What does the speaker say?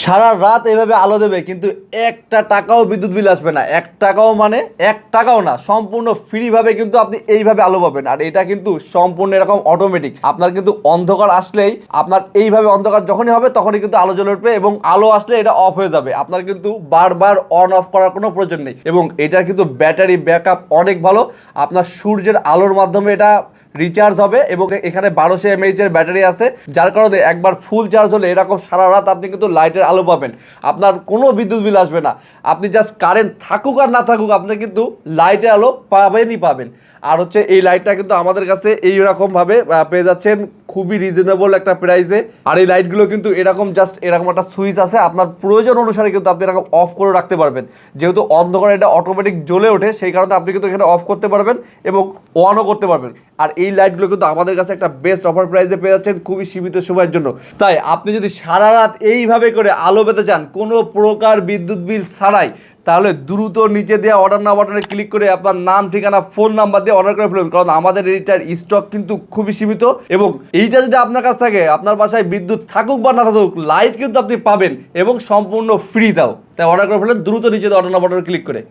সারা রাত এভাবে আলো দেবে কিন্তু একটা টাকাও বিদ্যুৎ বিল আসবে না। এক টাকাও মানে এক টাকাও না, সম্পূর্ণ ফ্রিভাবে কিন্তু আপনি এইভাবে আলো পাবেন। আর এটা কিন্তু সম্পূর্ণ এরকম অটোমেটিক। আপনার কিন্তু অন্ধকার আসলেই আপনার এইভাবে অন্ধকার যখনই হবে তখনই কিন্তু আলো জ্বলে উঠবে এবং আলো আসলে এটা অফ হয়ে যাবে। আপনার কিন্তু বারবার অন অফ করার কোনো প্রয়োজন নেই এবং এটার কিন্তু ব্যাটারি ব্যাকআপ অনেক ভালো। আপনার সূর্যের আলোর মাধ্যমে এটা রিচার্জ হবে এবং এখানে 1200 mAh এর ব্যাটারি আছে, যার কারণে একবার ফুল চার্জ হলে এরকম সারা রাত আপনি কিন্তু লাইটের আলো পাবেন। আপনার কোনো বিদ্যুৎ বিল আসবে না। আপনি জাস্ট কারেন্ট থাকুক আর না থাকুক আপনি কিন্তু লাইটের আলো পাবেনই পাবেন। আর হচ্ছে এই লাইটটা কিন্তু আমাদের কাছে এইরকমভাবে পেয়ে যাচ্ছেন খুবই রিজনেবল একটা প্রাইসে। আর এই লাইটগুলো কিন্তু এরকম জাস্ট এরকম একটা সুইচ আছে, আপনার প্রয়োজন অনুসারে কিন্তু আপনি এরকম অফ করে রাখতে পারবেন। যেহেতু অন্ধকারে এটা অটোমেটিক জ্বলে ওঠে সেই কারণে আপনি কিন্তু এখানে অফ করতে পারবেন এবং অনও করতে পারবেন। আর এই লাইটগুলো কিন্তু আমাদের কাছে একটা বেস্ট অফার প্রাইসে পেয়ে যাচ্ছেন খুবই সীমিত সময়ের জন্য। তাই আপনি যদি সারা রাত এইভাবে করে আলো পেতে চান কোনো প্রকার বিদ্যুৎ বিল ছাড়াই, তাহলে দ্রুত নিচে দেওয়া অর্ডার নাও বাটনে ক্লিক করে আপনার নাম, ঠিকানা, ফোন নাম্বার দিয়ে অর্ডার করে ফেলুন। কারণ আমাদের এইটার স্টক কিন্তু খুবই সীমিত এবং এইটা যদি আপনার কাছ থাকে আপনার বাসায় বিদ্যুৎ থাকুক বা না থাকুক লাইট কিন্তু আপনি পাবেন এবং সম্পূর্ণ ফ্রি দাও। তাই অর্ডার করে ফেলুন দ্রুত নিচে দেওয়া অর্ডার নাও বাটনে ক্লিক করে।